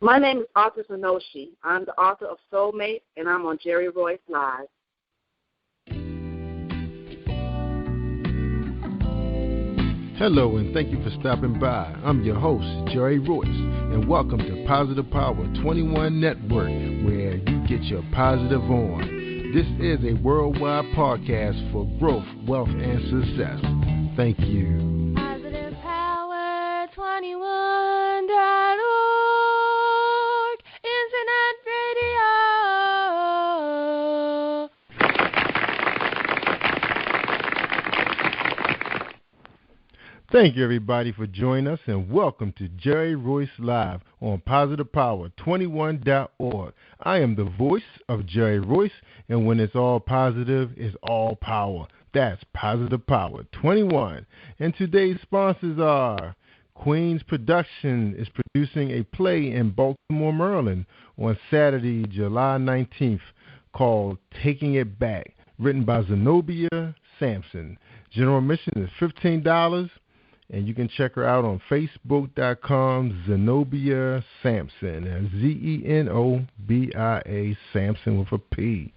My name is author-anoshi. I'm the author of Soulmate, and I'm on jerry-royce-live. Hello, and thank you for stopping by. I'm your host, Jerry Royce, and welcome to Positive Power 21 Network, where you get your positive on. This is a worldwide podcast for growth, wealth, and success. Thank you. Positive Power 21.org, Internet Radio. Thank you, everybody, for joining us, and welcome to Jerry Royce Live on Positive Power 21.org. I am the voice of Jerry Royce, and when it's all positive, it's all power. That's Positive Power 21. And today's sponsors are Queen's Production is producing a play in Baltimore, Maryland on Saturday, July 19th called Taking It Back, written by Zenobia Sampson. General admission is $15. And you can check her out on Facebook.com, Zenobia Sampson, Zenobia Sampson with a P.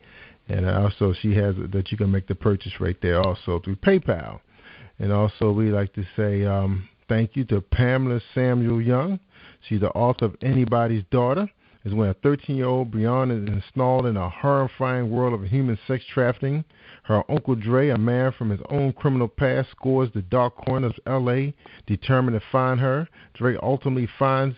And also she has that you can make the purchase right there also through PayPal. And also we like to say thank you to Pamela Samuel Young. She's the author of Anybody's Daughter. Is when a 13-year-old Brianna is installed in a horrifying world of human sex trafficking. Her Uncle Dre, a man from his own criminal past, scores the dark corners of L.A., determined to find her. Dre ultimately comes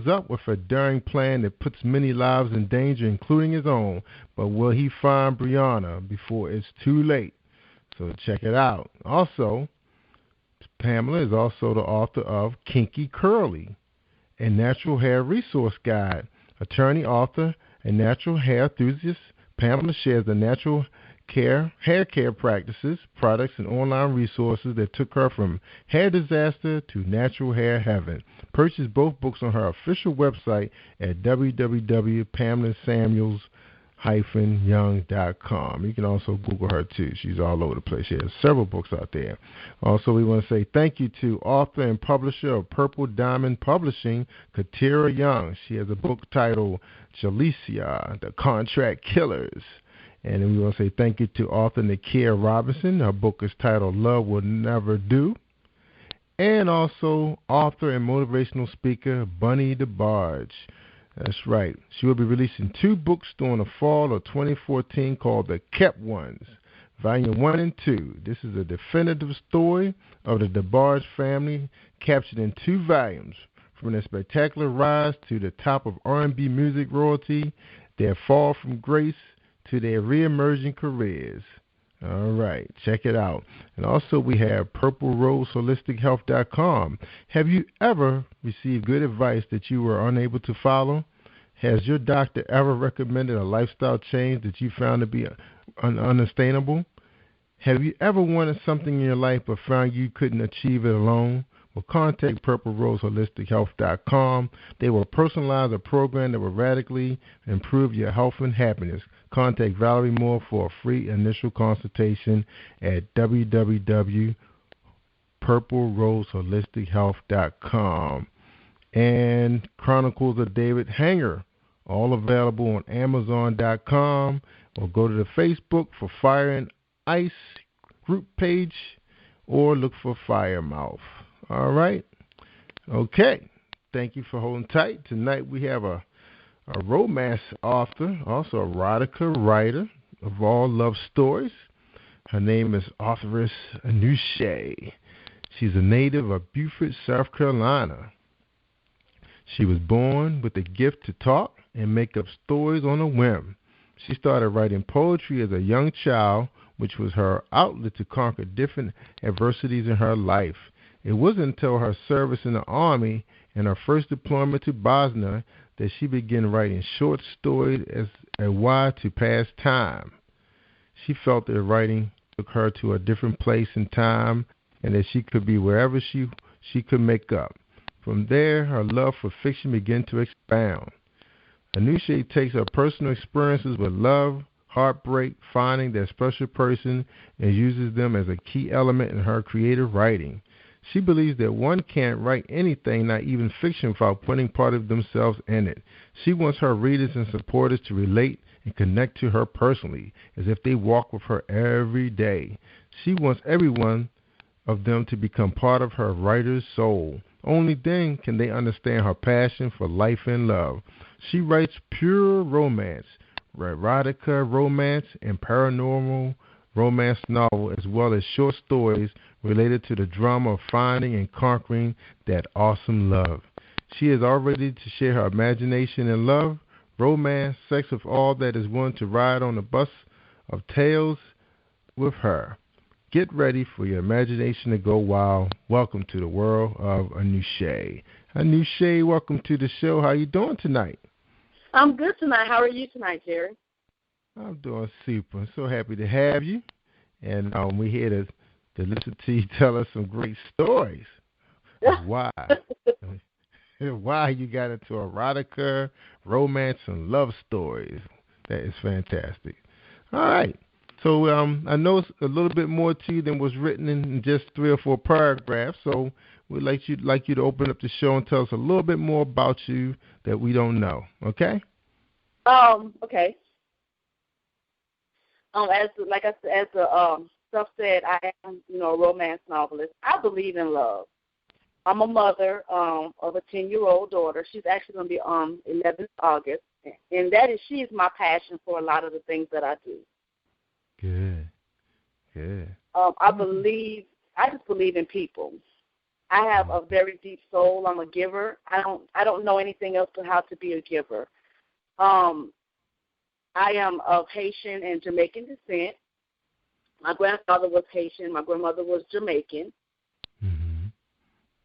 up with a daring plan that puts many lives in danger, including his own. But will he find Brianna before it's too late? So check it out. Also, Pamela is also the author of Kinky Curly, a natural hair resource guide. Attorney, author, and natural hair enthusiast, Pamela shares the natural hair care practices, products, and online resources that took her from hair disaster to natural hair heaven. Purchase both books on her official website at www.pamelasamuels-young.com. You can also Google her too. She's all over the place. She has several books out there. Also, we want to say thank you to author and publisher of Purple Diamond Publishing, Katira Young. She has a book titled Jalicia, The Contract Killers. And then we want to say thank you to author Nakia Robinson. Her book is titled Love Will Never Do. And also author and motivational speaker Bunny DeBarge. That's right. She will be releasing 2 books during the fall of 2014 called The Kept Ones, Volume 1 and 2. This is a definitive story of the DeBarge family captured in 2 volumes, from their spectacular rise to the top of R&B music royalty, their fall from grace, to their re-emerging careers. All right, check it out. And also we have PurpleRoseHolisticHealth.com. Have you ever received good advice that you were unable to follow? Has your doctor ever recommended a lifestyle change that you found to be unsustainable? Have you ever wanted something in your life but found you couldn't achieve it alone? Well, contact PurpleRoseHolisticHealth.com. They will personalize a program that will radically improve your health and happiness. Contact Valerie Moore for a free initial consultation at www.purpleroseHolisticHealth.com. And Chronicles of David Hanger, all available on Amazon.com, or go to the Facebook for Fire and Ice group page, or look for Firemouth. All right. Okay. Thank you for holding tight. Tonight we have a romance author, also a erotica writer of all love stories. Her name is author-anoshi. She's a native of Beaufort, South Carolina. She was born with the gift to talk and make up stories on a whim. She started writing poetry as a young child, which was her outlet to conquer different adversities in her life. It wasn't until her service in the Army and her first deployment to Bosnia that she began writing short stories as a way to pass time. She felt that writing took her to a different place in time and that she could be wherever she could make up. From there, her love for fiction began to expound. Anoshi takes her personal experiences with love, heartbreak, finding that special person, and uses them as a key element in her creative writing. She believes that one can't write anything, not even fiction, without putting part of themselves in it. She wants her readers and supporters to relate and connect to her personally, as if they walk with her every day. She wants everyone of them to become part of her writer's soul. Only then can they understand her passion for life and love. She writes pure romance, erotica romance, and paranormal romance novel, as well as short stories related to the drama of finding and conquering that awesome love. She is all ready to share her imagination and love, romance, sex with all that is willing to ride on the bus of tales with her. Get ready for your imagination to go wild. Welcome to the world of ANOSHI. ANOSHI, welcome to the show. How you doing tonight? I'm good tonight. How are you tonight, Jerry? I'm doing super. I'm so happy to have you. And we're here to listen to you tell us some great stories of why you got into erotica, romance, and love stories. That is fantastic. All right. So I know it's a little bit more to you than was written in just 3 or 4 paragraphs. So we'd like you to open up the show and tell us a little bit more about you that we don't know. Okay? Okay. As the stuff said, I am, a romance novelist. I believe in love. I'm a mother of a 10-year-old daughter. She's actually going to be 11th August, and she is my passion for a lot of the things that I do. Good. Good. I just believe in people. I have a very deep soul. I'm a giver. I don't know anything else but how to be a giver. I am of Haitian and Jamaican descent. My grandfather was Haitian. My grandmother was Jamaican. Mm-hmm.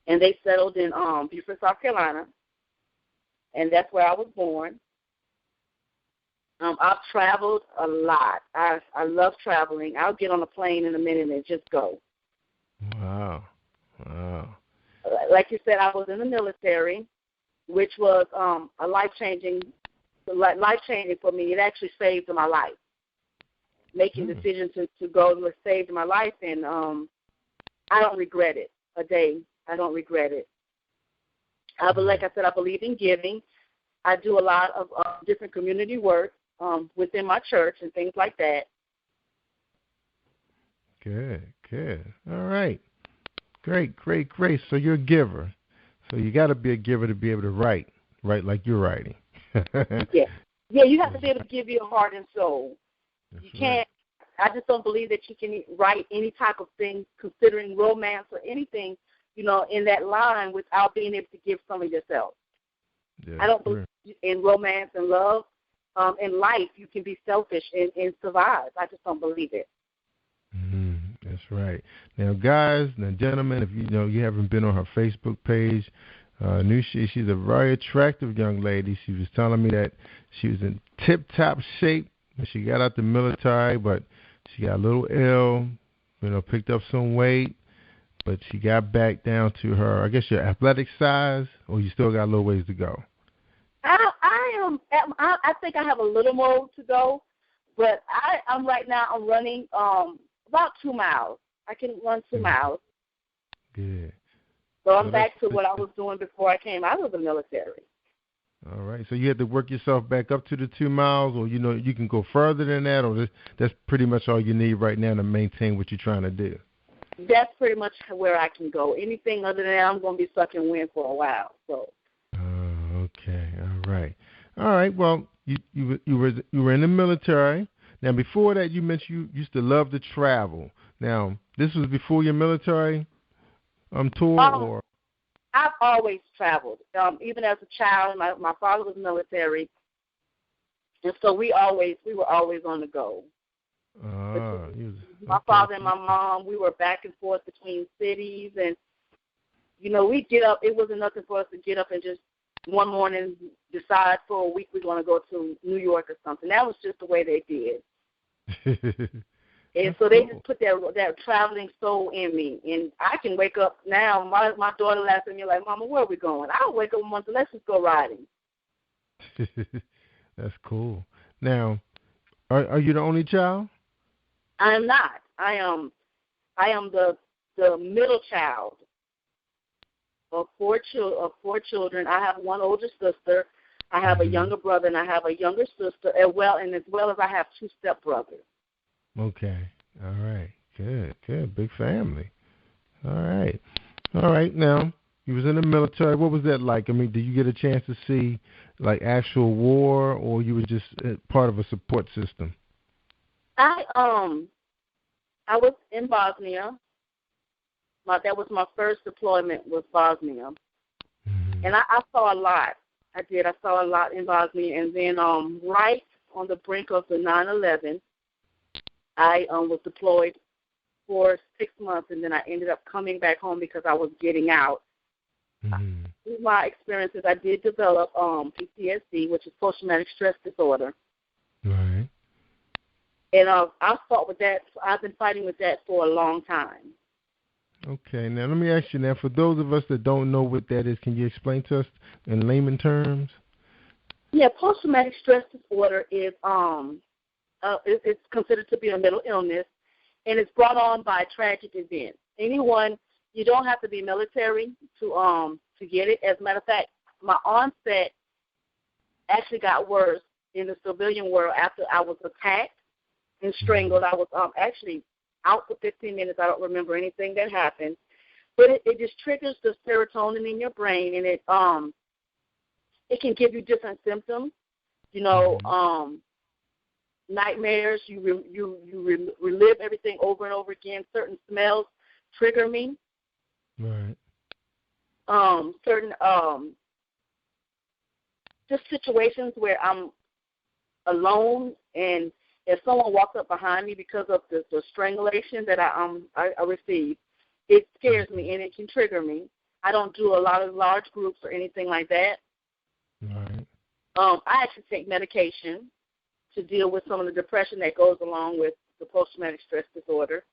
And they settled in Beaufort, South Carolina. And that's where I was born. I've traveled a lot. I love traveling. I'll get on a plane in a minute and just go. Wow. Like you said, I was in the military, which was a life-changing for me. It actually saved my life. Making decisions to go was saved my life, and I don't regret it a day. I don't regret it. But like I said, I believe in giving. I do a lot of different community work within my church and things like that. Good. All right. Great. So you're a giver. So you got to be a giver to be able to write like you're writing. Yeah, you have to be able to give your heart and soul. You can't. I just don't believe that you can write any type of thing, considering romance or anything, in that line without being able to give some of yourself. Yeah, I don't believe in romance and love. In life, you can be selfish and survive. I just don't believe it. That's right. Now, guys, gentlemen, if you haven't been on her Facebook page, ANOSHI, she's a very attractive young lady. She was telling me that she was in tip-top shape when she got out the military, but she got a little ill, picked up some weight, but she got back down to her, I guess, your athletic size, or you still got a little ways to go? I think I have a little more to go, but I'm right now. I'm running about 2 miles. I can run 2 miles. Good. So I'm back to what I was doing before I came out of the military. All right. So you had to work yourself back up to the 2 miles, or you can go further than that, or that's pretty much all you need right now to maintain what you're trying to do. That's pretty much where I can go. Anything other than that, I'm going to be stuck in wind for a while. So. Okay. All right. Well, you were in the military. Now, before that, you mentioned you used to love to travel. Now, this was before your military tour, or? I've always traveled. Even as a child, my father was military, and so we were always on the go. My father and my mom, we were back and forth between cities, and we'd get up. It wasn't nothing for us to get up and just one morning decide for a week we're going to go to New York or something. That was just the way they did. And so they just put that traveling soul in me. And I can wake up now. My daughter laughs at me like, Mama, where are we going? I'll wake up once and let's just go riding. That's cool. Now, are you the only child? I am not. I am the middle child. of four children. I have one older sister. I have a younger brother, and I have a younger sister, as well as I have two stepbrothers. Okay. All right. Good. Big family. All right. Now, you was in the military. What was that like? I mean, did you get a chance to see like actual war, or you were just part of a support system? I was in Bosnia. That was my first deployment, was Bosnia, and I saw a lot. I did. I saw a lot in Bosnia, and then right on the brink of the 9/11, I was deployed for 6 months, and then I ended up coming back home because I was getting out. Through my experiences, I did develop PTSD, which is post-traumatic stress disorder. Right. And I fought with that. I've been fighting with that for a long time. Okay. Now, let me ask you now, for those of us that don't know what that is, can you explain to us in layman terms? Yeah, post-traumatic stress disorder is it's considered to be a mental illness, and it's brought on by tragic events. You don't have to be military to get it. As a matter of fact, my onset actually got worse in the civilian world after I was attacked and strangled. I was actually out for 15 minutes. I don't remember anything that happened. But it just triggers the serotonin in your brain, and it can give you different symptoms. Nightmares. You relive everything over and over again. Certain smells trigger me. Right. Certain just situations where I'm alone, and if someone walks up behind me because of the strangulation that I receive, it scares me and it can trigger me. I don't do a lot of large groups or anything like that. Right. I actually take medication to deal with some of the depression that goes along with the post-traumatic stress disorder.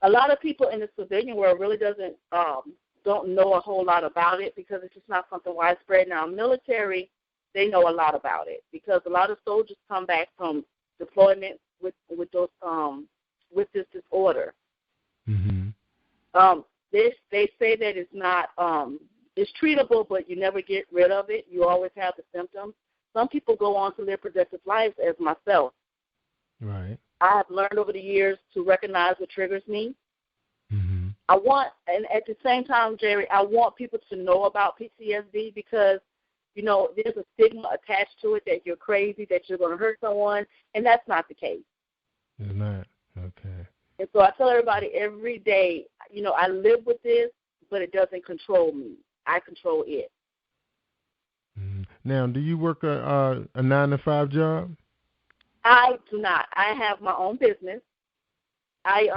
A lot of people in the civilian world really don't know a whole lot about it because it's just not something widespread. Now, military, they know a lot about it because a lot of soldiers come back from deployment with this disorder. They say that it's not it's treatable, but you never get rid of it. You always have the symptoms. Some people go on to live productive lives, as myself. Right. I have learned over the years to recognize what triggers me. And at the same time, Jerry, I want people to know about PTSD because, there's a stigma attached to it that you're crazy, that you're going to hurt someone, and that's not the case. It's not. Okay. And so I tell everybody every day, I live with this, but it doesn't control me. I control it. Now, do you work a 9-to-5 job? I do not. I have my own business. I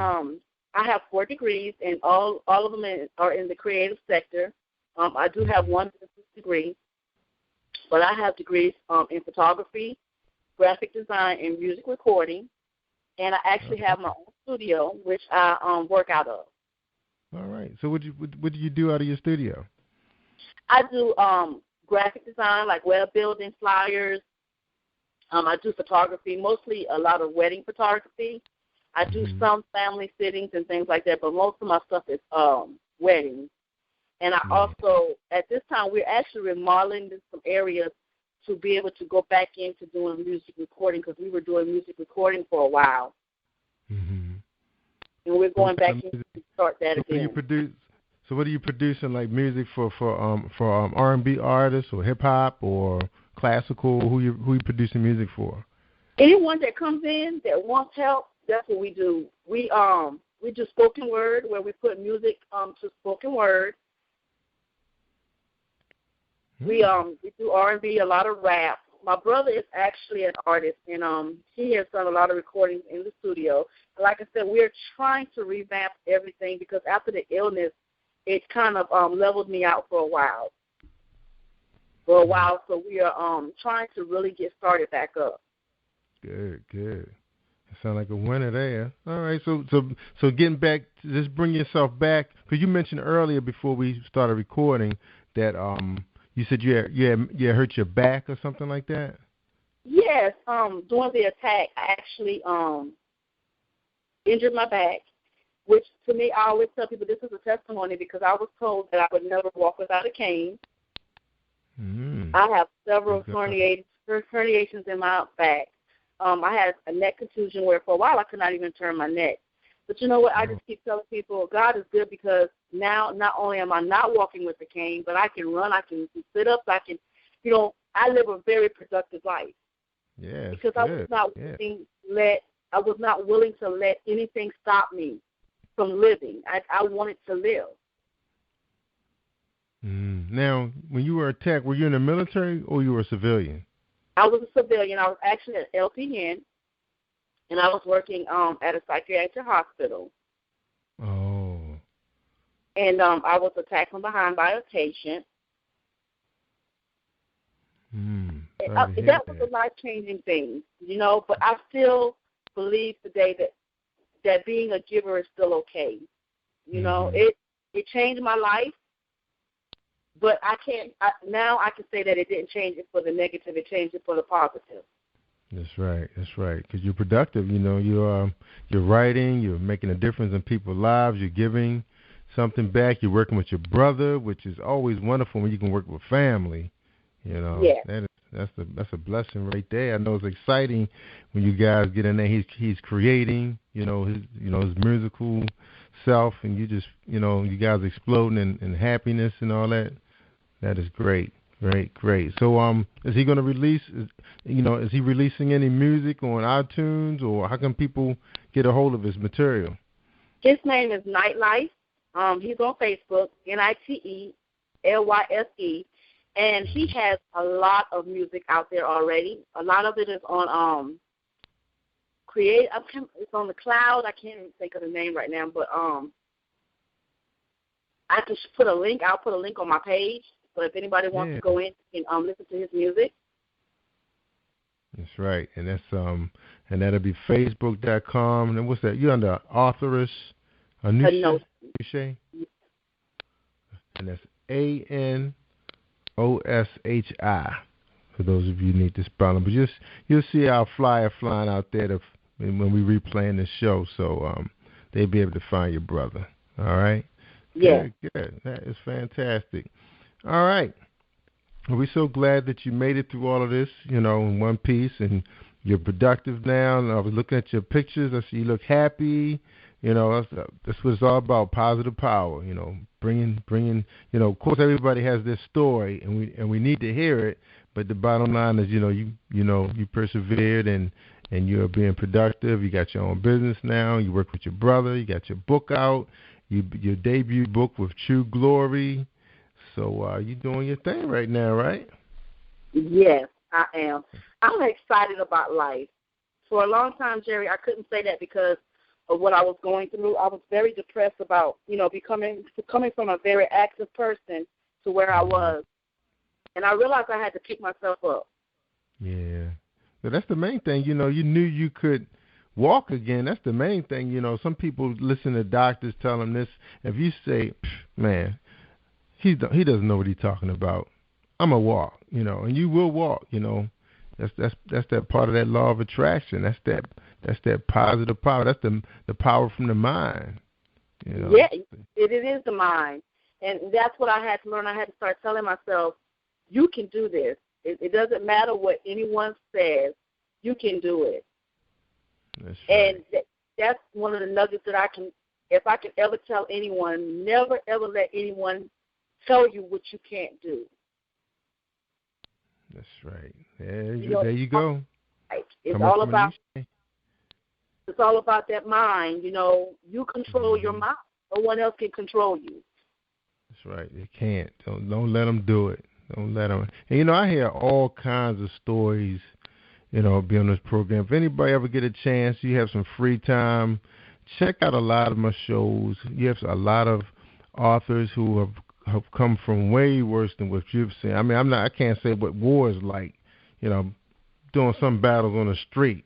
have 4 degrees, and all of them are in the creative sector. I do have one business degree, but I have degrees in photography, graphic design, and music recording. And I actually have my own studio, which I work out of. All right. So what do you do out of your studio? I do graphic design, like web building, flyers. I do photography, mostly a lot of wedding photography. I do some family sittings and things like that, but most of my stuff is weddings. And I also, at this time, we're actually remodeling some areas to be able to go back into doing music recording because we were doing music recording for a while. And we're going back in to start that again. So what are you producing, like music for R&B artists or hip-hop or classical? Who you producing music for? Anyone that comes in that wants help, that's what we do. We do spoken word, where we put music to spoken word. We do R&B, a lot of rap. My brother is actually an artist, and he has done a lot of recordings in the studio. Like I said, we're trying to revamp everything because after the illness, it kind of leveled me out for a while. So we are trying to really get started back up. Good. You sound like a winner there. All right, so getting back, just bring yourself back, because you mentioned earlier before we started recording that you said you hurt your back or something like that? Yes, during the attack, I actually injured my back, which to me, I always tell people this is a testimony because I was told that I would never walk without a cane. I have several herniations in my back. I had a neck contusion where for a while I could not even turn my neck. But you know what? I just keep telling people God is good because now not only am I not walking with a cane, but I can run, I can sit up, I can, I live a very productive life. Yeah, because I was not willing to let anything stop me from living. I wanted to live. Now, when you were attacked, were you in the military or you were a civilian? I was a civilian. I was actually at LPN, and I was working at a psychiatric hospital. Oh. And I was attacked from behind by a patient. That was a life-changing thing, but I still believe today that being a giver is still okay. It changed my life, but now I can say that it didn't change it for the negative, it changed it for the positive. That's right, because you're productive, you're writing, you're making a difference in people's lives, you're giving something back, you're working with your brother, which is always wonderful when you can work with family, Yeah. That's a blessing right there. I know it's exciting when you guys get in there. He's creating, his musical self, and you just, you guys exploding in happiness and all that. That is great. So, is he going to release? Is he releasing any music on iTunes, or how can people get a hold of his material? His name is Nightlife. He's on Facebook, NITELYSE. And he has a lot of music out there already. A lot of it is on it's on the cloud. I can't even think of the name right now, but I can put a link. I'll put a link on my page. So if anybody wants to go in and listen to his music. That's right, and that's and that'll be Facebook.com. And what's that? You're under author-anoshi. And that's ANOSHI. For those of you who need to spell them, but you'll see our flyer flying out there when we replaying the show, so they'll be able to find your brother. All right. Yeah. Good. That is fantastic. All right. Well, we're so glad that you made it through all of this, in one piece, and you're productive now. And I was looking at your pictures. I see you look happy. That's what it's all about, positive power, bringing, of course everybody has their story and we need to hear it, but the bottom line is, you persevered and you're being productive. You got your own business now. You work with your brother. You got your book out, your debut book with True Glory. So you're doing your thing right now, right? Yes, I am. I'm excited about life. For a long time, Jerry, I couldn't say that because of what I was going through. I was very depressed about, coming from a very active person to where I was. And I realized I had to pick myself up. Yeah. But that's the main thing. You knew you could walk again. That's the main thing. Some people listen to doctors tell them this. If you say, man, he doesn't know what he's talking about, I'm going to walk, and you will walk, That's that part of that law of attraction. That's that positive power. That's the power from the mind. Yeah, it is the mind, and that's what I had to learn. I had to start telling myself, "You can do this. It doesn't matter what anyone says. You can do it." That's right. And that's one of the nuggets that if I can ever tell anyone, never ever let anyone tell you what you can't do. That's right. There you go. It's all about that mind. You control your mind. No one else can control you. That's right. They can't. Don't let them do it. Don't let them. And I hear all kinds of stories. Be on this program. If anybody ever get a chance, you have some free time, check out a lot of my shows. You have a lot of authors who have come from way worse than what you've seen. I mean, I can't say what war is like, doing some battles on the street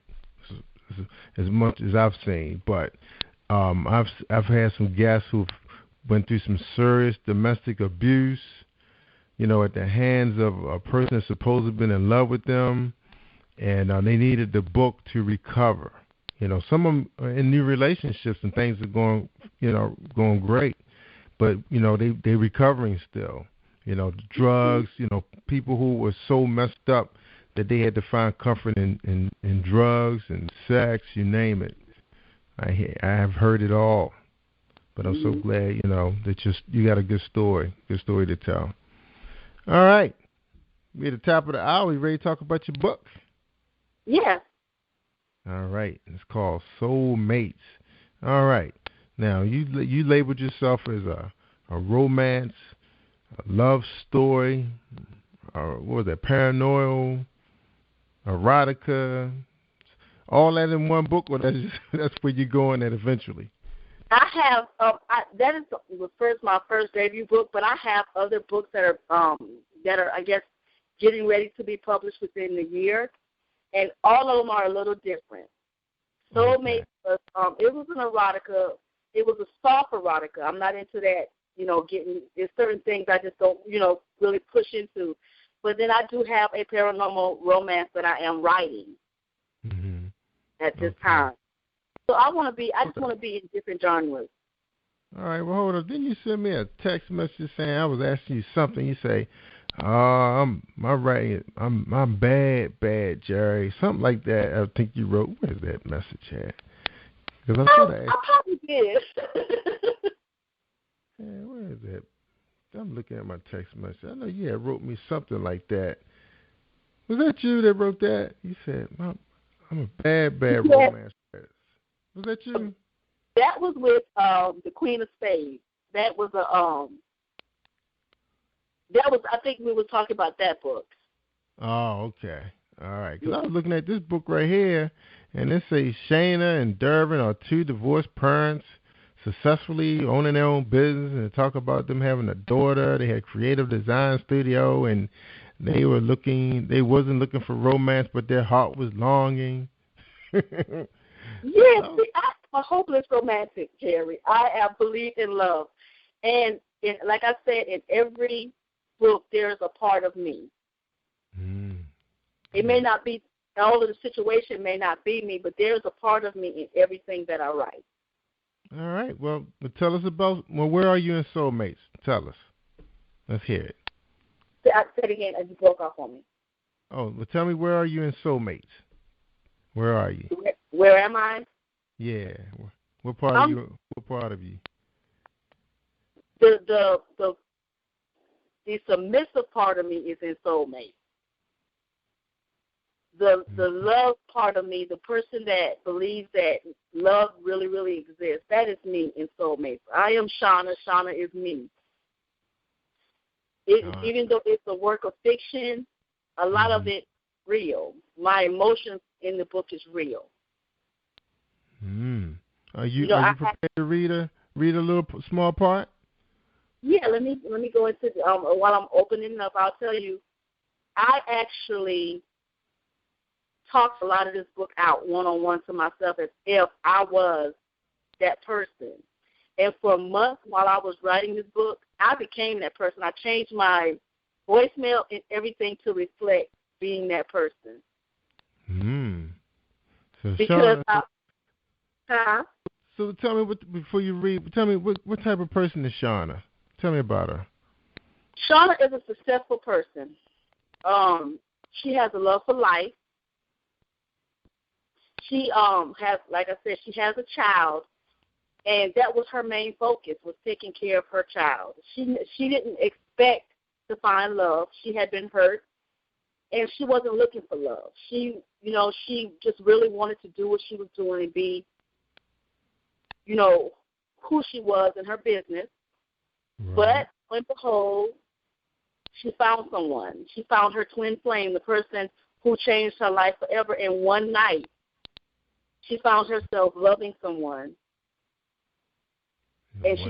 as much as I've seen. But I've had some guests who've went through some serious domestic abuse, at the hands of a person that's supposed to have been in love with them, and they needed the book to recover. Some of them are in new relationships and things are going great, but they recovering still. The drugs. People who were so messed up that they had to find comfort in drugs and sex, you name it. I have heard it all, but I'm so glad that you got a good story to tell. All right, we're at the top of the hour. You ready to talk about your book? Yeah. All right, it's called Soulmates. All right, now you labeled yourself as a romance, a love story, what was that? Paranoid, erotica. All that in one book, or that's where you're going at eventually? I have that is my first debut book, but I have other books that are I guess getting ready to be published within the year, and all of them are a little different. Soulmate, it was an erotica. It was a soft erotica. I'm not into that. There's certain things I just don't really push into, but then I do have a paranormal romance that I am writing. At this time. So I just want to be in different genres. All right, well, hold on. Didn't you send me a text message saying I was asking you something? You say, I'm bad, Jerry. Something like that. I think you wrote. Where's that message at? Because I probably did. Yeah, where is that? I'm looking at my text message. I know you had wrote me something like that. Was that you that wrote that? You said, I'm a bad romance. Was that you? That was with the Queen of Spades. That was I think we were talking about that book. Oh, okay. All right. Because I was looking at this book right here, and it says Shana and Dervin are two divorced parents successfully owning their own business, and talk about them having a daughter. They had creative design studio, and they wasn't looking for romance, but their heart was longing. Yes, I'm a hopeless romantic, Jerry. I believe in love. And like I said, in every book, there's a part of me. It may not be, all of the situation may not be me, but there's a part of me in everything that I write. All right. Well, tell us where are you in Soulmates? Tell us. Let's hear it. Say it again, as you broke off on me. Oh, well, tell me, where are you in Soulmates? Where are you? Where am I? Yeah. What part of you? What part of you? The submissive part of me is in Soulmate. The love part of me, the person that believes that love really, really exists, that is me in Soulmates. I am Shana. Shana is me. Even though it's a work of fiction, a lot of it real. My emotions in the book is real. Are you prepared to read a little small part? Yeah, let me go into while I'm opening it up. I'll tell you, I actually talked a lot of this book out one-on-one to myself as if I was that person. And for months while I was writing this book, I became that person. I changed my voicemail and everything to reflect being that person. So because Shana, So tell me, before you read, tell me what type of person is Shana? Tell me about her. Shana is a successful person. She has a love for life. She has, like I said, she has a child, and that was her main focus, was taking care of her child. She didn't expect to find love. She had been hurt, and she wasn't looking for love. She just really wanted to do what she was doing and be, who she was in her business. Right. But, lo and behold, she found someone. She found her twin flame, the person who changed her life forever in one night. She found herself loving someone, and she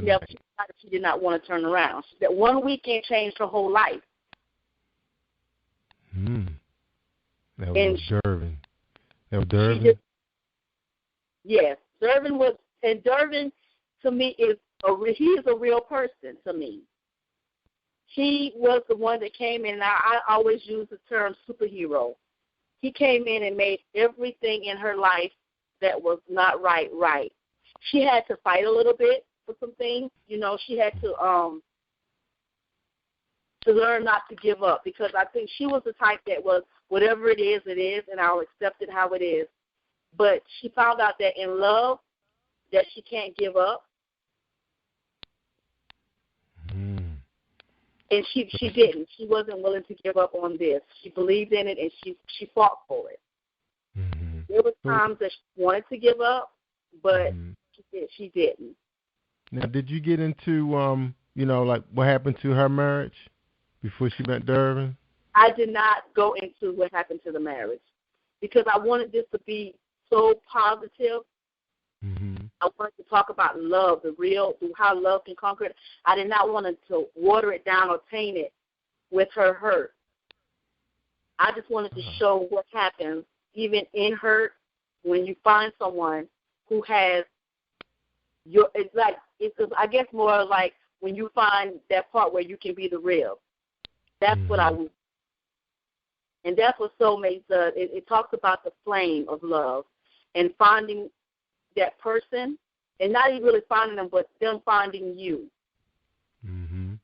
did not want to turn around. That one weekend changed her whole life. That was Dervin. That was Dervin? Yes. Dervin, to me, he is a real person to me. He was the one that came in, and I always use the term superhero. He came in and made everything in her life that was not right. She had to fight a little bit for some things. She had to learn not to give up, because I think she was the type that was, whatever it is, and I'll accept it how it is. But she found out that in love, that she can't give up. And she didn't. She wasn't willing to give up on this. She believed in it, and she fought for it. Mm-hmm. There were times that she wanted to give up, but she didn't. Now, did you get into, like what happened to her marriage before she met Dervin? I did not go into what happened to the marriage, because I wanted this to be so positive. Mm-hmm. I wanted to talk about love, how love can conquer it. I did not want to water it down or taint it with her hurt. I just wanted to show what happens even in hurt when you find someone who has it's I guess more like when you find that part where you can be the real. That's what I want. And that's what Soulmates does. It talks about the flame of love and finding that person, and not even really finding them, but them finding you. Mm-hmm.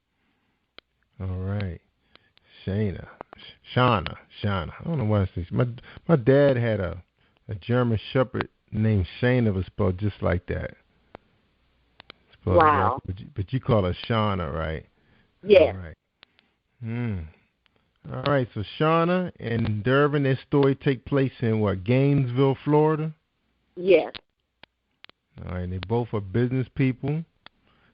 All right. Shana. I don't know why I say. My dad had a German Shepherd named Shana, was spelled just like that. Wow. But you call her Shana, right? Yes. All right. All right, so Shana and Dervin, their story take place in what, Gainesville, Florida? Yes. All right, they both are business people.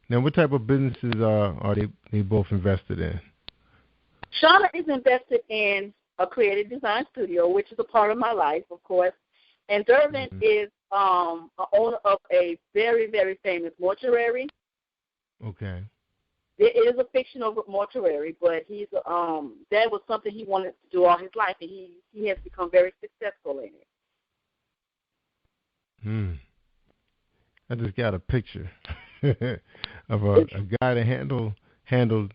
Now, what type of businesses are they both invested in? Shana is invested in a creative design studio, which is a part of my life, of course. And Dervin is an owner of a very, very famous mortuary. Okay. It is a fictional mortuary, but that was something he wanted to do all his life, and he has become very successful in it. I just got a picture of a guy that handled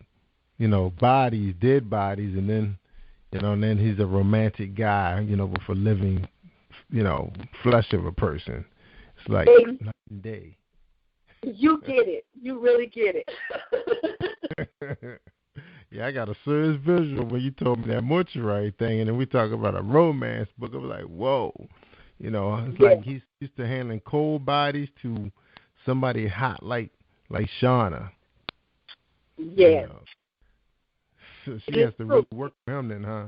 bodies, dead bodies, and then he's a romantic guy, with a living, flesh of a person. It's like night and day. You get it. You really get it. Yeah, I got a serious visual when you told me that mortuary thing, and then we talk about a romance book. I was like, whoa. It's like he's used to handling cold bodies to somebody hot like Shana. Yes. So she has to really work for him then, huh?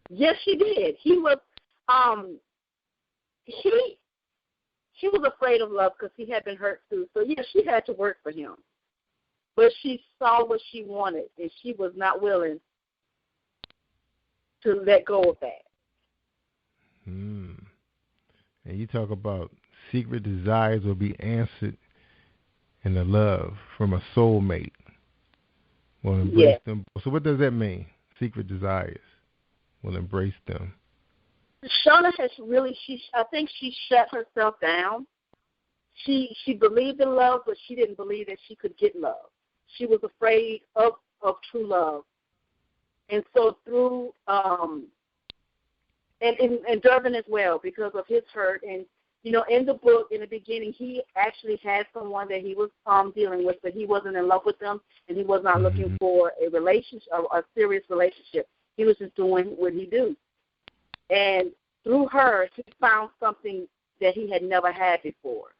Yes, she did. He was she was afraid of love because he had been hurt too. So, yes, she had to work for him. But she saw what she wanted, and she was not willing to let go of that. And you talk about secret desires will be answered in the love from a soulmate. Will embrace them. So what does that mean? Secret desires will embrace them. Shana has really, I think she shut herself down. She believed in love, but she didn't believe that she could get love. She was afraid of true love. And so through, and Dervin as well, because of his hurt. And, in the book, in the beginning, he actually had someone that he was dealing with, but he wasn't in love with them, and he was not looking for a relationship, a serious relationship. He was just doing what he do. And through her, he found something that he had never had before.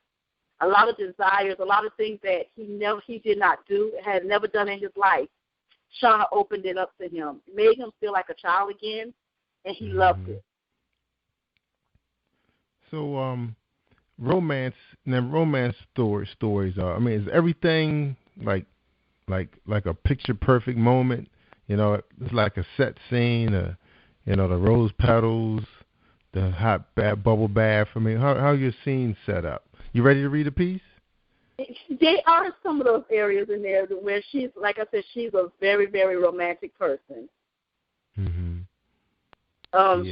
A lot of desires, a lot of things that he did not do, had never done in his life. Shana opened it up to him, made him feel like a child again, and he loved it. So, romance stories are. I mean, is everything like a picture perfect moment? It's like a set scene. The rose petals, the hot bubble bath. I mean, how your scene set up? You ready to read a piece? There are some of those areas in there where she's, like I said, she's a very, very romantic person.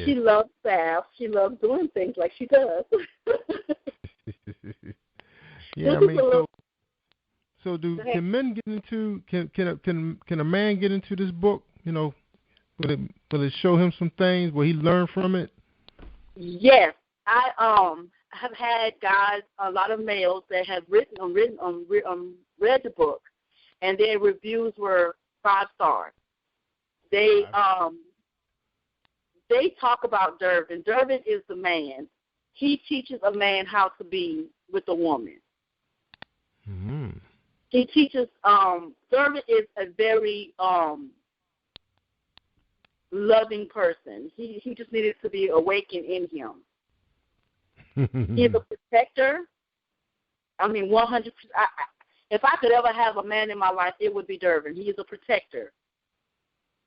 She loves baths. She loves doing things like she does. Yeah, I mean, can men get into? Can a man get into this book? Will it show him some things? Will he learn from it? Yes, I have had guys, a lot of males that have read the book, and their reviews were 5 stars. They talk about Dervin. Dervin is the man. He teaches a man how to be with a woman. Mm-hmm. He teaches. Dervin is a very loving person. He just needed to be awakened in him. He's a protector. I mean, 100%. If I could ever have a man in my life, it would be Dervin. He is a protector.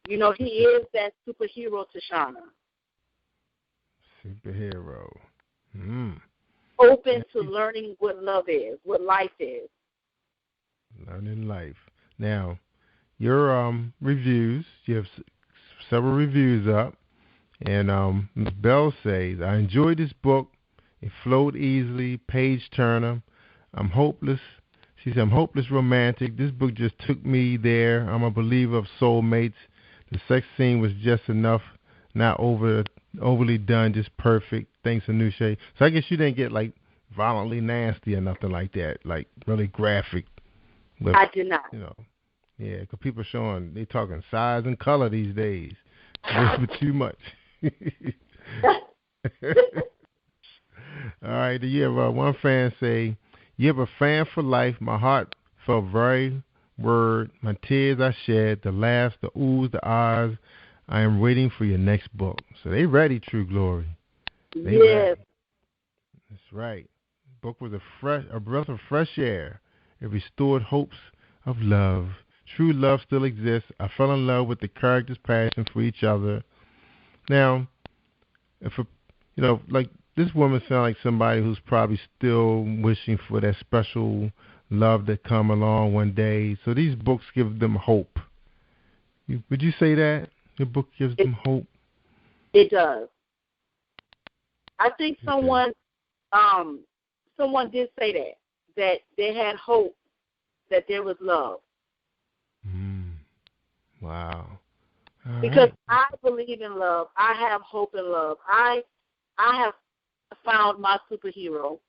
You know, he is that superhero to Shana. Superhero. Open to learning what love is, what life is. Learning life. Now, your reviews, you have several reviews up, and Ms. Bell says, I enjoyed this book. It flowed easily, page turner. I'm hopeless. She said, I'm hopeless romantic. This book just took me there. I'm a believer of soulmates. The sex scene was just enough, not overly done, just perfect. Thanks, ANOSHI. So I guess you didn't get, like, violently nasty or nothing like that, like really graphic. But, I did not. You know, yeah, because people showing, they talking size and color these days. But too much. All right, you have one fan say, you have a fan for life. My heart felt very word. My tears I shed, the laughs, the oohs, the ahs. I am waiting for your next book. So they ready, True Glory. They ready. That's right. Book was a breath of fresh air. It restored hopes of love. True love still exists. I fell in love with the characters' passion for each other. Now, like this woman sounds like somebody who's probably still wishing for that special love that come along one day. So these books give them hope. Would you say that? The book gives them hope? It does. I think someone did say that they had hope that there was love. Wow. Because I believe in love. I have hope in love. I have found my superhero.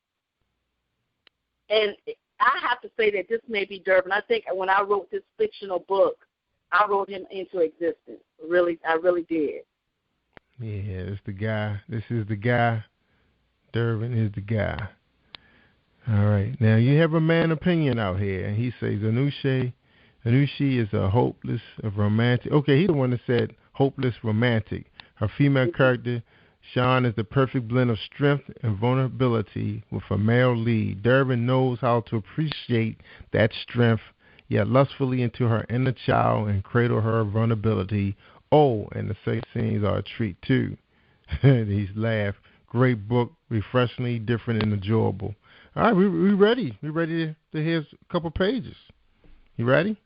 And I have to say that this may be Dervin. I think when I wrote this fictional book, I wrote him into existence. I really did. Yeah, it's the guy. This is the guy. Dervin is the guy. All right. Now, you have a man opinion out here, and he says, ANOSHI is a hopeless romantic. Okay, he's the one that said hopeless romantic. Her female character, Sean, is the perfect blend of strength and vulnerability with a male lead. Dervin knows how to appreciate that strength, yet lustfully into her inner child and cradle her vulnerability. Oh, and the sex scenes are a treat, too. He's laughed. Great book, refreshingly different and enjoyable. All right, we ready. We ready to hear a couple pages. You ready?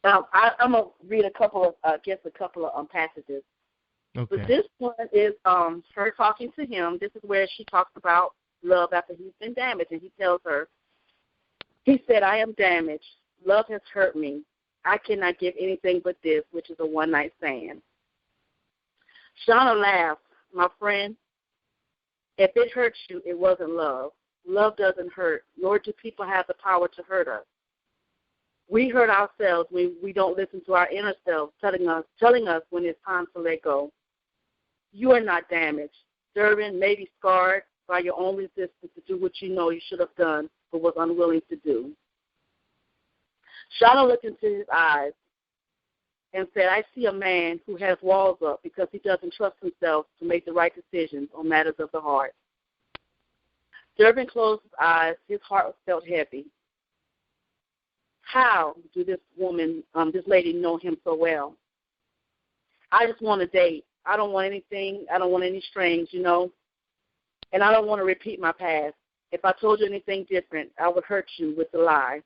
I'm gonna read a couple of passages. Okay. But this one is her talking to him. This is where she talks about love after he's been damaged, and he tells her, he said, I am damaged. Love has hurt me. I cannot give anything but this, which is a one-night stand. Shana laughed. My friend, if it hurts you, it wasn't love. Love doesn't hurt, nor do people have the power to hurt us. We hurt ourselves when we don't listen to our inner self telling us when it's time to let go. You are not damaged. Dervin may be scarred by your own resistance to do what you know you should have done but was unwilling to do. Shana looked into his eyes and said, I see a man who has walls up because he doesn't trust himself to make the right decisions on matters of the heart. Dervin closed his eyes. His heart felt heavy. How do this lady know him so well? I just want a date. I don't want anything. I don't want any strings, and I don't want to repeat my past. If I told you anything different, I would hurt you with the lie.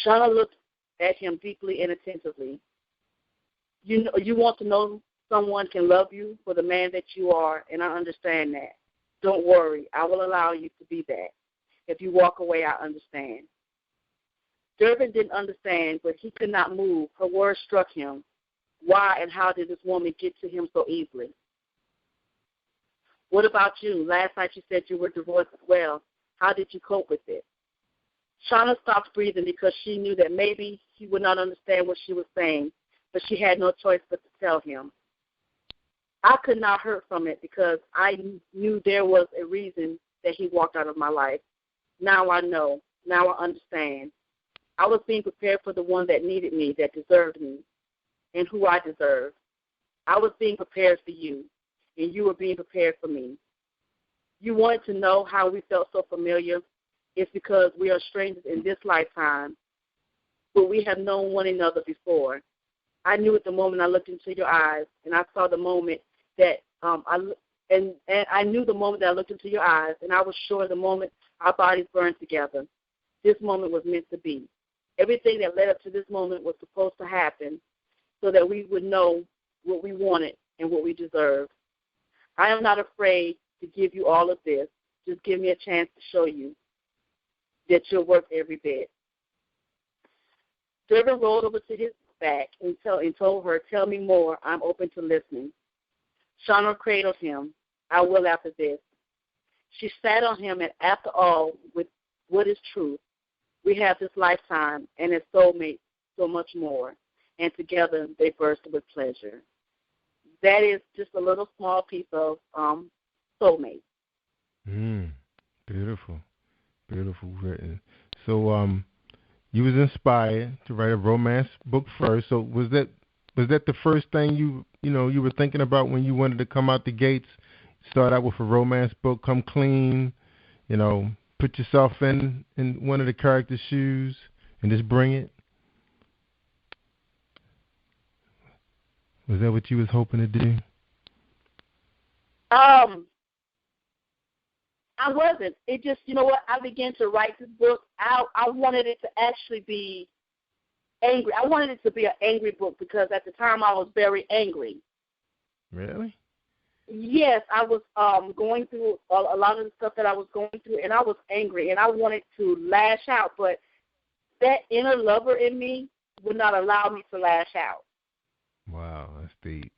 Shana looked at him deeply and attentively. You want to know someone can love you for the man that you are, and I understand that. Don't worry. I will allow you to be that. If you walk away, I understand. Dervin didn't understand, but he could not move. Her words struck him. Why and how did this woman get to him so easily? What about you? Last night you said you were divorced as well. How did you cope with it? Shana stopped breathing because she knew that maybe he would not understand what she was saying, but she had no choice but to tell him. I could not hurt from it because I knew there was a reason that he walked out of my life. Now I know. Now I understand. I was being prepared for the one that needed me, that deserved me, and who I deserved. I was being prepared for you, and you were being prepared for me. You wanted to know how we felt so familiar. It's because we are strangers in this lifetime, but we have known one another before. I knew at the moment I looked into your eyes, and I saw the moment that I knew the moment that I looked into your eyes, and I was sure the moment our bodies burned together, this moment was meant to be. Everything that led up to this moment was supposed to happen so that we would know what we wanted and what we deserved. I am not afraid to give you all of this. Just give me a chance to show you that you're worth every bit. Dervin rolled over to his back and told her, tell me more. I'm open to listening. Shana cradled him. I will after this. She sat on him, and after all, with what is truth, we have this lifetime, and as soulmates, so much more. And together they burst with pleasure. That is just a little small piece of soulmate. Beautiful. Beautiful written. So you was inspired to write a romance book first. So was that the first thing you were thinking about when you wanted to come out the gates? Start out with a romance book, come clean, put yourself in one of the characters' shoes and just bring it? Was that what you was hoping to do? I wasn't. It just, you know what, I began to write this book. I wanted it to actually be angry. I wanted it to be an angry book because at the time I was very angry. Really? Yes, I was going through a lot of the stuff that I was going through, and I was angry, and I wanted to lash out, but that inner lover in me would not allow me to lash out. Wow, that's deep.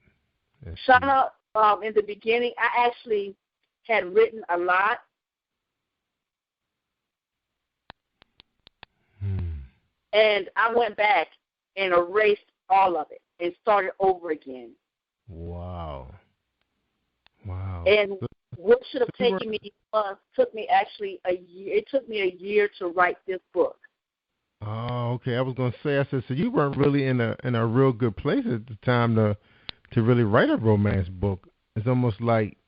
Shana, in the beginning, I actually had written a lot. And I went back and erased all of it and started over again. Wow. And what should have taken me took me actually a year. It took me a year to write this book. Oh, okay. I was going to say, I said, so you weren't really in a real good place at the time to really write a romance book. It's almost like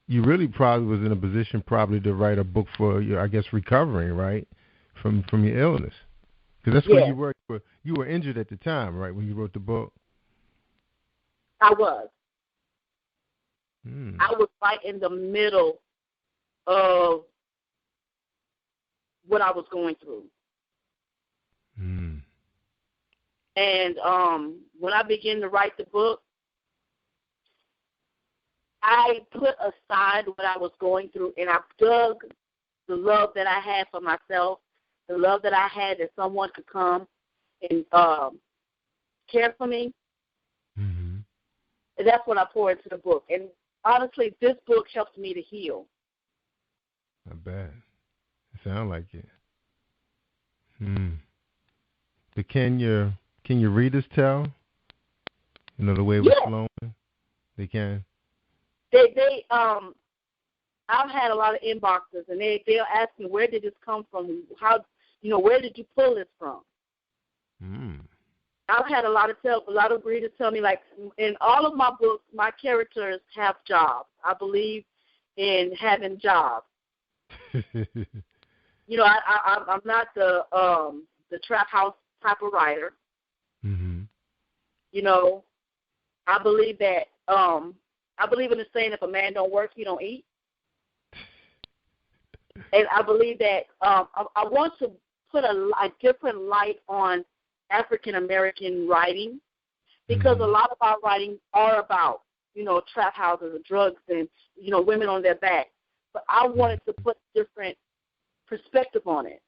you really probably was in a position probably to write a book for your, I guess, recovering, right, from your illness. Because that's where you were. You were injured at the time, right, when you wrote the book? I was. I was right in the middle of what I was going through. And when I began to write the book, I put aside what I was going through, and I dug the love that I had for myself, the love that I had that someone could come and care for me. And that's what I poured into the book. And honestly, this book helped me to heal. Not bad. It sounds like it. But can your readers tell? The way it was flowing? They can? They I've had a lot of inboxes, and they'll ask me, where did this come from? How, where did you pull this from? I've had a lot of readers tell me, like, in all of my books, my characters have jobs. I believe in having jobs. I'm not the trap house type of writer. I believe that I believe in the saying, if a man don't work, he don't eat. And I believe that I want to put a different light on African American writing, because a lot of our writing are about, trap houses and drugs and, women on their back. But I wanted to put different perspective on it.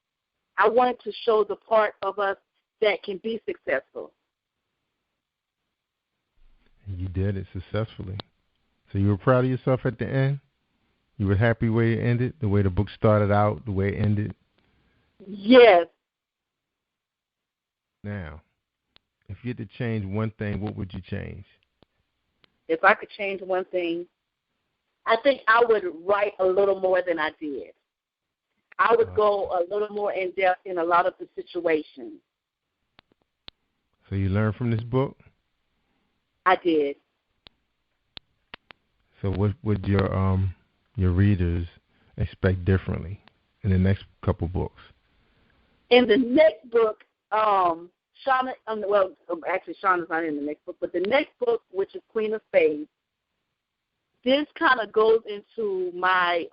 I wanted to show the part of us that can be successful. You did it successfully. So you were proud of yourself at the end? You were happy the way it ended, the way the book started out, the way it ended? Yes. Now, if you had to change one thing, what would you change? If I could change one thing, I think I would write a little more than I did. I would go a little more in depth in a lot of the situations. So you learned from this book? I did. So what would your readers expect differently in the next couple books? In the next book, Shana, actually Shana's not in the next book, but the next book, which is Queen of Spades, this kind of goes into my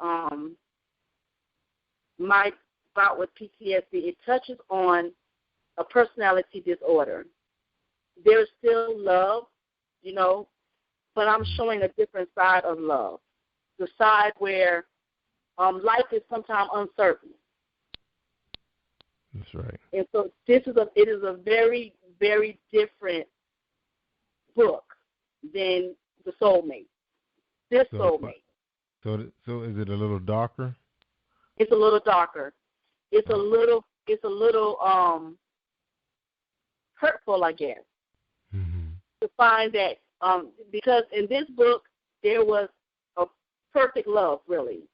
bout with PTSD. It touches on a personality disorder. There's still love, but I'm showing a different side of love, the side where life is sometimes uncertain. That's right. And so it is a very, very different book than The Soulmate. Soulmate. So is it a little darker? It's a little darker. It's a little hurtful, I guess, to find that because in this book there was a perfect love, really,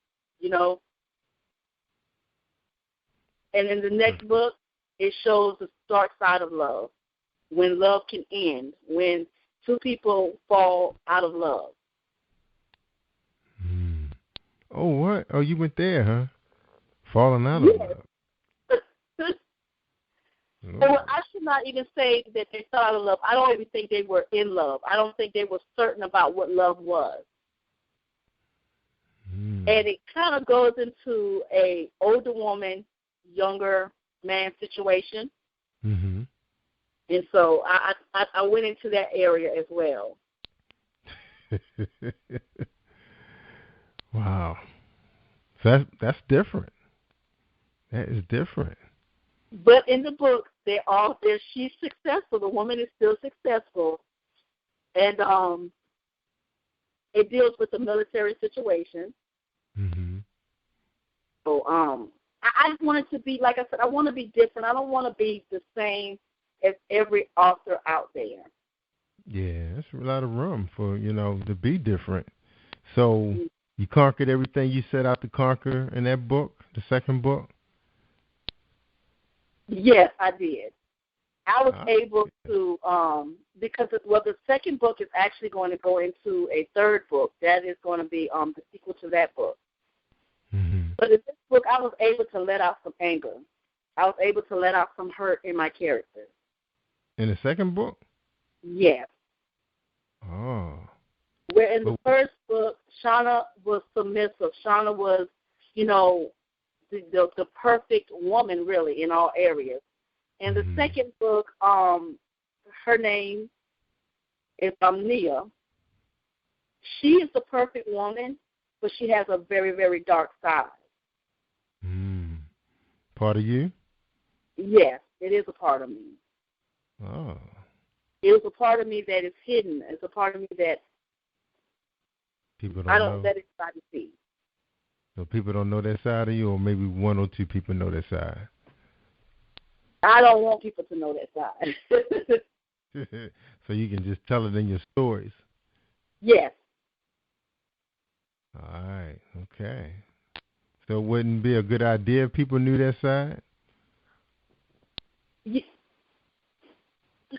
And in the next book, it shows the dark side of love, when love can end, when two people fall out of love. Oh, what? Oh, you went there, huh? Falling out of love. Well, I should not even say that they fell out of love. I don't even think they were in love. I don't think they were certain about what love was. And it kind of goes into a older woman, younger man situation. And so I went into that area as well. Wow. So that's different. That is different. But in the book, she's successful. The woman is still successful. And it deals with the military situation. So I want it to be, like I said, I want to be different. I don't want to be the same as every author out there. Yeah, that's a lot of room for, to be different. So you conquered everything you set out to conquer in that book, the second book? Yes, I did. I was able to, because the second book is actually going to go into a third book. That is going to be the sequel to that book. But in this book, I was able to let out some anger. I was able to let out some hurt in my character. In the second book? Yes. Oh. Where in the first book, Shana was submissive. Shana was, the perfect woman, really, in all areas. In the second book, her name is Nia. She is the perfect woman, but she has a very, very dark side. Part of you? Yes, it is a part of me. Oh. It was a part of me that is hidden. It's a part of me that people I don't let anybody see. So people don't know that side of you, or maybe one or two people know that side? I don't want people to know that side. So you can just tell it in your stories? Yes. All right, okay. So it wouldn't be a good idea if people knew that side?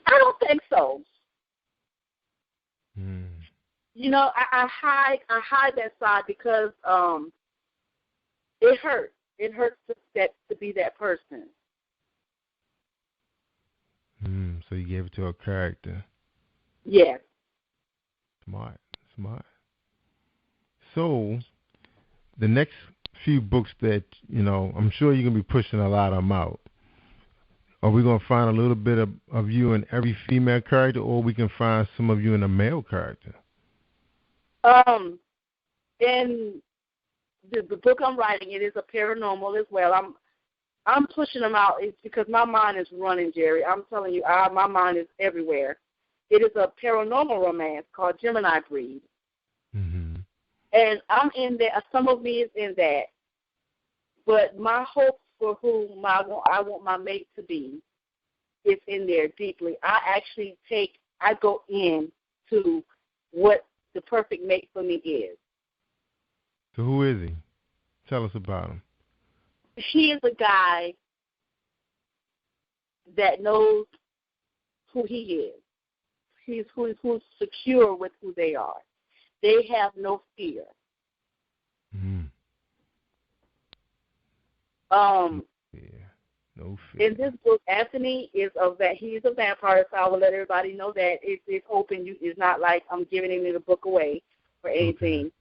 I don't think so. I hide that side because it hurts. It hurts to be that person. So you gave it to a character. Yes. Smart. So the next few books that, I'm sure you're going to be pushing a lot of them out. Are we going to find a little bit of you in every female character, or we can find some of you in a male character? In the book I'm writing, it is a paranormal as well. I'm pushing them out. It's because my mind is running, Jerry. I'm telling you, my mind is everywhere. It is a paranormal romance called Gemini Breed. And I'm in there. Some of me is in that. But my hope for whom I want my mate to be is in there deeply. I go in to what the perfect mate for me is. So who is he? Tell us about him. He is a guy that knows who he is. He's who's secure with who they are. They have no fear. Mm-hmm. No fear. In this book, Anthony he's a vampire, so I will let everybody know that it's open. It's not like I'm giving him the book away or anything. Okay.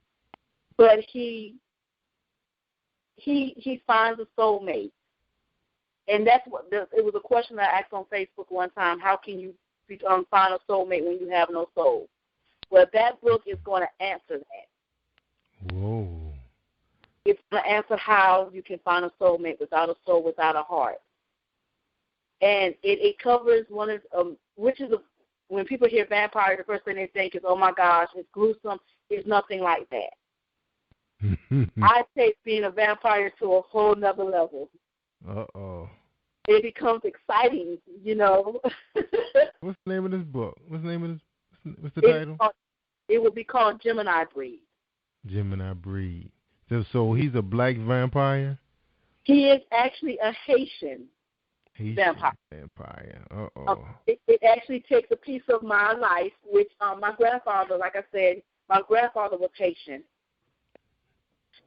But he finds a soulmate. And that's it was a question I asked on Facebook one time. How can you find a soulmate when you have no soul? Well, that book is going to answer that. Whoa. It's going to answer how you can find a soulmate without a soul, without a heart. And it covers when people hear vampire, the first thing they think is, oh, my gosh, it's gruesome. It's nothing like that. I take being a vampire to a whole nother level. Uh-oh. It becomes exciting, you know. What's the name of this book? What's the title? It would be called Gemini Breed. Gemini Breed. So he's a black vampire? He is actually a Haitian vampire. Uh-oh. It actually takes a piece of my life, which my grandfather, like I said, my grandfather was Haitian,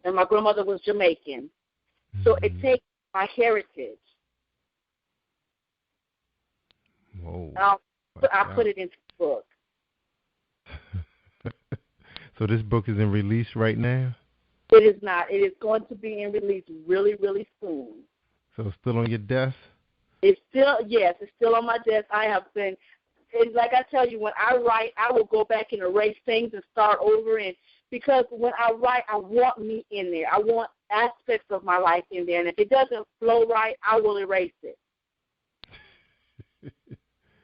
and my grandmother was Jamaican. Mm-hmm. So it takes my heritage. Whoa. I put it into the book. So this book is in release right now? It is not. It is going to be in release really, really soon. So it's still on your desk? It's still on my desk. I have been, and like I tell you, when I write, I will go back and erase things and start over. And because when I write, I want me in there. I want aspects of my life in there. And if it doesn't flow right, I will erase it.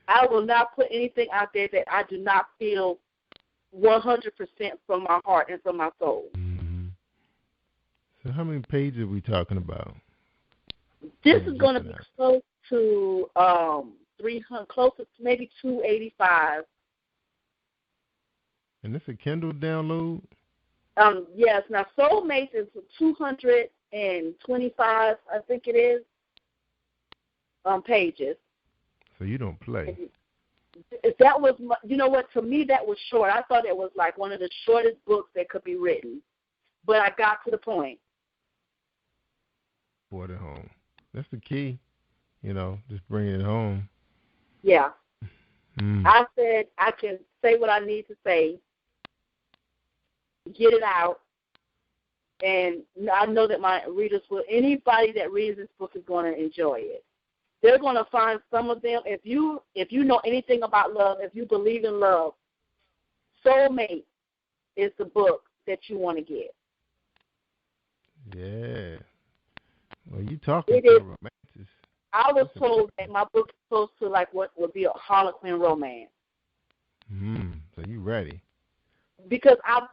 I will not put anything out there that I do not feel 100% from my heart and from my soul. Mm-hmm. So how many pages are we talking about? This is going to be close to 300, close to maybe 285. And this a Kindle download? Yes. Now, Soulmates is 225, I think it is, pages. So you don't play. That was, you know what, to me that was short. I thought it was like one of the shortest books that could be written. But I got to the point. Brought it home. That's the key, just bringing it home. Yeah. Mm. I said I can say what I need to say, get it out, and I know that my readers anybody that reads this book is going to enjoy it. They're going to find some of them. If you know anything about love, if you believe in love, Soulmate is the book that you want to get. Yeah. Well, you talking it is. Romantic. I was told that my book is close to like what would be a Harlequin romance. So you ready? Because I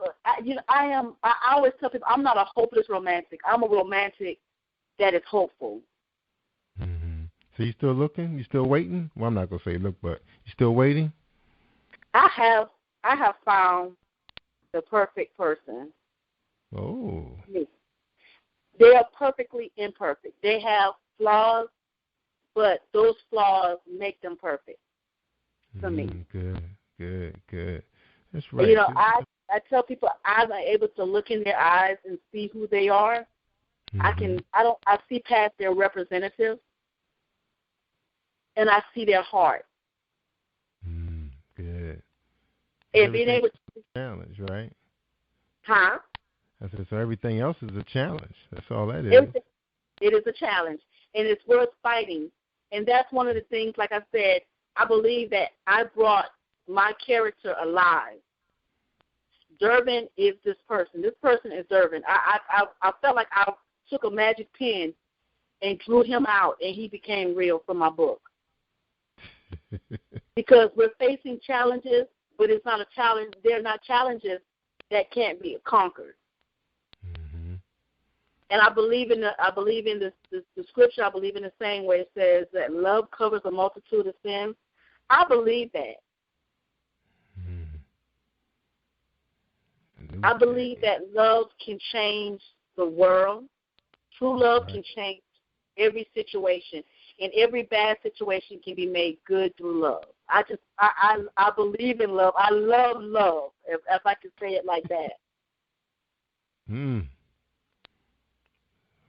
always tell people I'm not a hopeless romantic. I'm a romantic that is hopeful. Mm-hmm. So you still looking? You still waiting? Well, I'm not gonna say look, but you still waiting? I have found the perfect person. Oh. They are perfectly imperfect. They have flaws, but those flaws make them perfect for me. Good. That's right. I tell people I'm able to look in their eyes and see who they are. Mm-hmm. I see past their representatives, and I see their heart. Good. And being able to challenge, right? Huh? I said, so everything else is a challenge. That's all that is. It is a challenge, and it's worth fighting. And that's one of the things, like I said, I believe that I brought my character alive. Dervin is this person. This person is Dervin. I felt like I took a magic pen and drew him out, and he became real for my book. Because we're facing challenges, but it's not a challenge. They're not challenges that can't be conquered. Mm-hmm. And I believe in the scripture. I believe in the saying where it says that love covers a multitude of sins. I believe that. Mm-hmm. I believe that love can change the world. True love can change every situation, and every bad situation can be made good through love. I believe in love. I love love, if I could say it like that.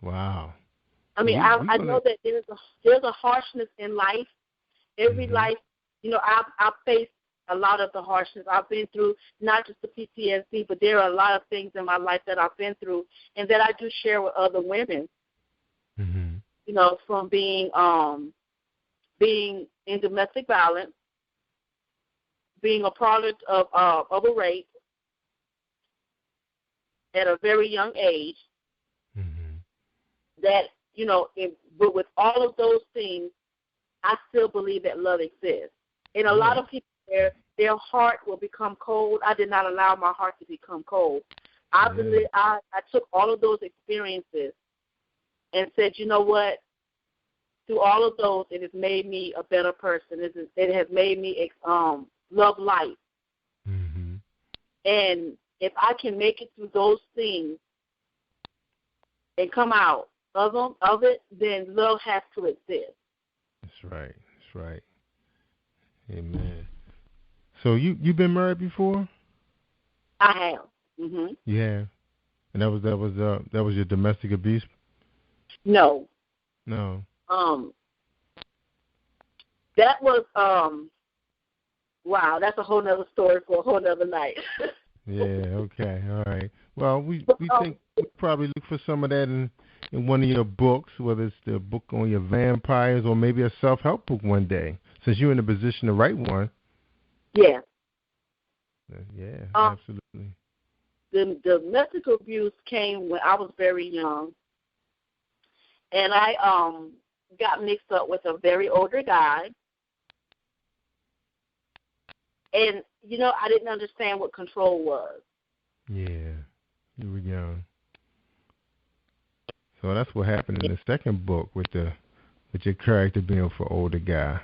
Wow. I mean, I know that there's a harshness in life. Every life, I've faced a lot of the harshness. I've been through not just the PTSD, but there are a lot of things in my life that I've been through and that I do share with other women. Mm-hmm. From being in domestic violence, being a product of a rape at a very young age. Mm-hmm. That but with all of those things, I still believe that love exists. And a lot of people, their heart will become cold. I did not allow my heart to become cold. I believe I took all of those experiences and said, you know what? Through all of those, it has made me a better person. It has made me love life. Mm-hmm. And if I can make it through those things and come out of it, then love has to exist. That's right. That's right. Amen. So you've been married before? I have. Mhm. Yeah. And that was your domestic abuse? No. No. That was wow, that's a whole nother story for a whole nother night. Yeah, okay, all right. Well, we think we probably look for some of that in one of your books, whether it's the book on your vampires or maybe a self-help book one day, since you're in a position to write one. Yeah. Yeah, absolutely. The domestic abuse came when I was very young, and I got mixed up with a very older guy. And, I didn't understand what control was. Yeah, you were young. So that's what happened in the second book with your character being for older guy.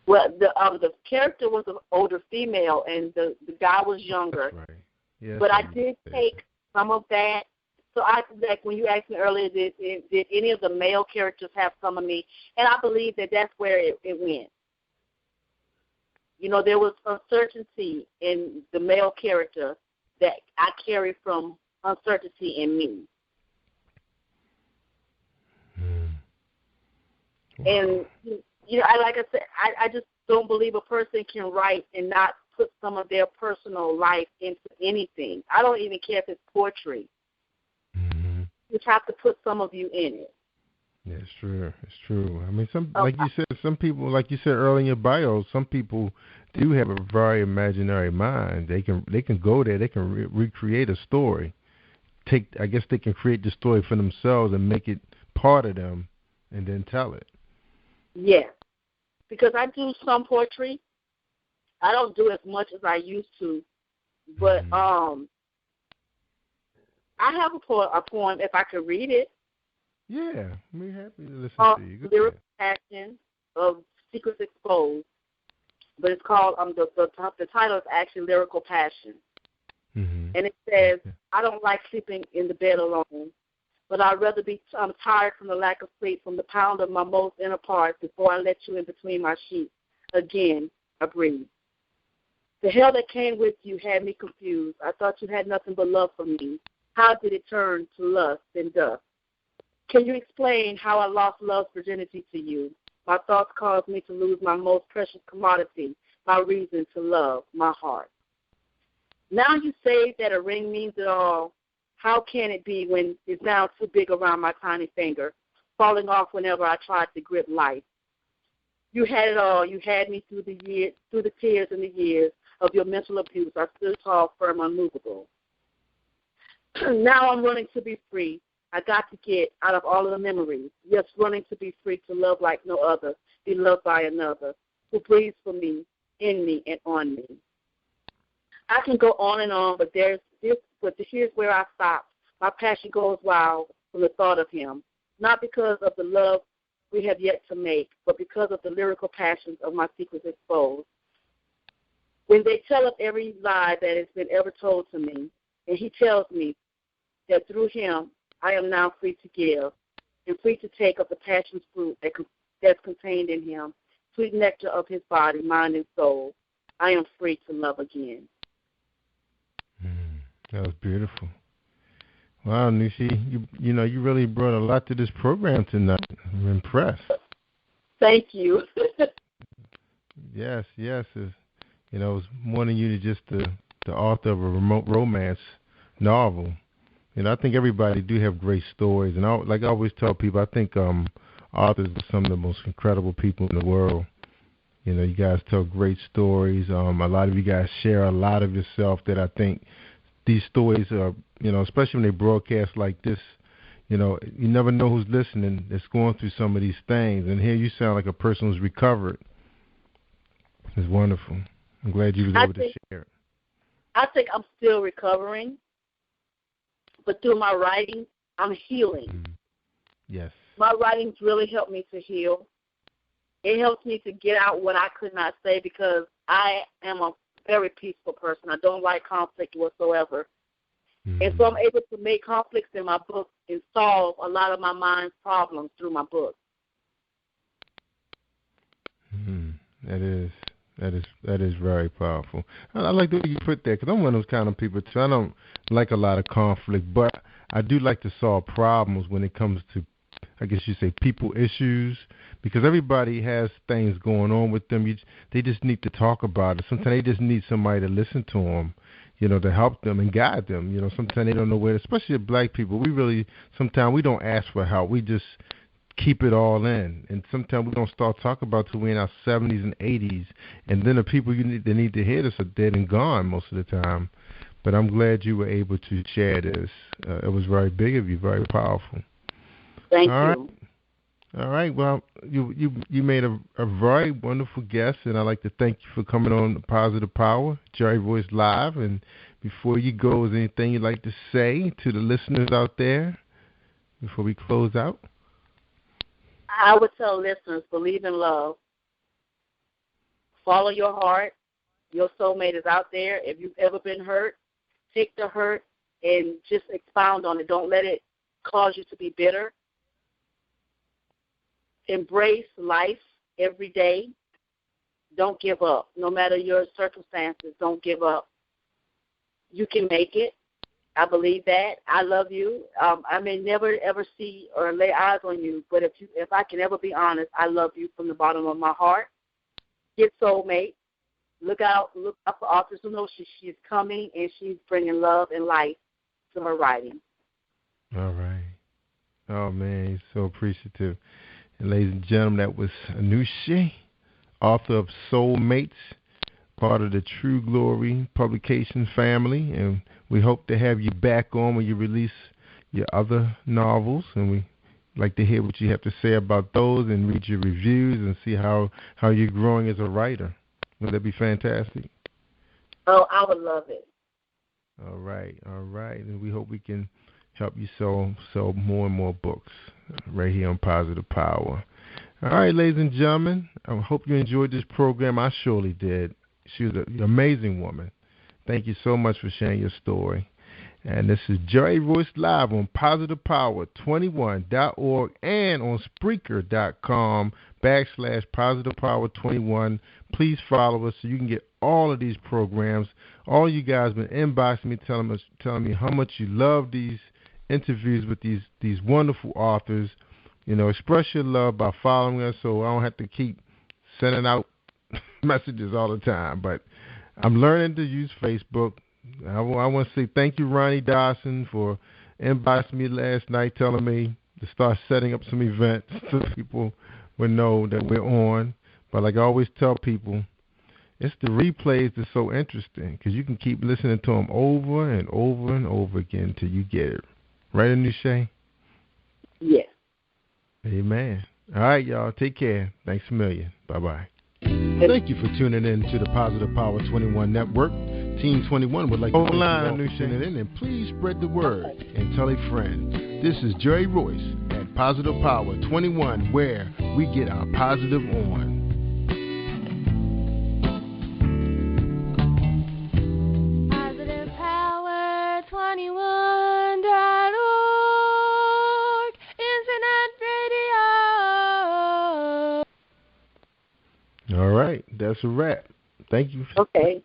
Well, the character was an older female, and the guy was younger. That's right. Yes, but I did take some of that. So like when you asked me earlier, did any of the male characters have some of me? And I believe that's where it went. There was uncertainty in the male character that I carry from uncertainty in me. Wow. And, like I said, I just don't believe a person can write and not put some of their personal life into anything. I don't even care if it's poetry. Mm-hmm. You have to put some of you in it. Yeah, it's true. It's true. I mean, like you said, some people, like you said earlier in your bio, some people do have a very imaginary mind. They can go there. They can recreate a story. I guess they can create the story for themselves and make it part of them, and then tell it. Yeah, because I do some poetry. I don't do as much as I used to, but I have a poem if I could read it. Yeah, we're happy to listen to you. Lyrical Passion of Secrets Exposed, but it's called the title is actually Lyrical Passion, and it says, I don't like sleeping in the bed alone, but I'd rather be tired from the lack of sleep, from the pound of my most inner parts before I let you in between my sheets. Again, I breathe. The hell that came with you had me confused. I thought you had nothing but love for me. How did it turn to lust and dust? Can you explain how I lost love's virginity to you? My thoughts caused me to lose my most precious commodity, my reason to love, my heart. Now you say that a ring means it all. How can it be when it's now too big around my tiny finger, falling off whenever I tried to grip life? You had it all. You had me through the tears and the years of your mental abuse. I stood tall, firm, unmovable. Now I'm running to be free. I got to get out of all of the memories. Yes, running to be free, to love like no other, be loved by another, who breathes for me, in me, and on me. I can go on and on, but here's where I stop. My passion goes wild from the thought of him, not because of the love we have yet to make, but because of the lyrical passions of my secrets exposed. When they tell of every lie that has been ever told to me, and he tells me that through him I am now free to give and free to take of the passion's fruit that's contained in him, sweet nectar of his body, mind, and soul, I am free to love again. That was beautiful. Wow, Anoshi, you really brought a lot to this program tonight. I'm impressed. Thank you. Yes. It was more than you to just the author of a remote romance novel. I think everybody do have great stories. And like I always tell people, I think authors are some of the most incredible people in the world. You guys tell great stories. A lot of you guys share a lot of yourself that I think these stories are, especially when they broadcast like this, you never know who's listening that's going through some of these things. And here you sound like a person who's recovered. It's wonderful. I'm glad you was able to share it. I think I'm still recovering, but through my writing, I'm healing. Yes. My writings really helped me to heal. It helps me to get out what I could not say because I am a very peaceful person. I don't like conflict whatsoever. And so I'm able to make conflicts in my book and solve a lot of my mind's problems through my book. That is very powerful. I like the way you put that because I'm one of those kind of people too. I don't like a lot of conflict, but I do like to solve problems when it comes to, I guess you say, people issues, because everybody has things going on with them. They just need to talk about it. Sometimes they just need somebody to listen to them, to help them and guide them. Sometimes they don't know where, especially black people, sometimes we don't ask for help. We just keep it all in. And sometimes we don't start talking about it till we're in our 70s and 80s. And then the people they need to hear this are dead and gone most of the time. But I'm glad you were able to share this. It was very big of you, very powerful. Thank you. All right. Well, you made a very wonderful guest, and I'd like to thank you for coming on Positive Power, Jerry Royce Live. And before you go, is there anything you'd like to say to the listeners out there before we close out? I would tell listeners, believe in love. Follow your heart. Your soulmate is out there. If you've ever been hurt, take the hurt and just expound on it. Don't let it cause you to be bitter. Embrace life every day. Don't give up. No matter your circumstances, don't give up. You can make it. I believe that. I love you. I may never ever see or lay eyes on you, but if I can ever be honest, I love you from the bottom of my heart. Get soulmate. Look up for author-anoshi. She's coming and she's bringing love and life to her writing. All right. Oh man, so appreciative. And ladies and gentlemen, that was Anoshi, author of Soulmates, part of the True Glory publication family, and we hope to have you back on when you release your other novels, and we like to hear what you have to say about those and read your reviews and see how you're growing as a writer. Would that be fantastic? Oh, I would love it. All right. And we hope we can help you sell more and more books right here on Positive Power. All right, ladies and gentlemen, I hope you enjoyed this program. I surely did. She was an amazing woman. Thank you so much for sharing your story. And this is Jerry Royce Live on PositivePower21.org and on Spreaker.com/PositivePower21. Please follow us so you can get all of these programs. All you guys been inboxing me, telling me how much you love these interviews with these wonderful authors. Express your love by following us so I don't have to keep sending out messages all the time. But I'm learning to use Facebook. I want to say thank you, Ronnie Dawson, for inboxing me last night telling me to start setting up some events so people will know that we're on. But like I always tell people, it's the replays that's so interesting because you can keep listening to them over and over and over again until you get it. Right, Anoshi? Yes. Amen. All right, y'all. Take care. Thanks a million. Bye-bye. Thank you for tuning in to the Positive Power 21 Network. PP21 would like to thank you all for tuning in, and please spread the word and tell a friend. This is Jerry Royce at Positive Power 21, where we get our positive on. PositivePower21.org, Internet radio. All right, that's a wrap. Thank you. Okay.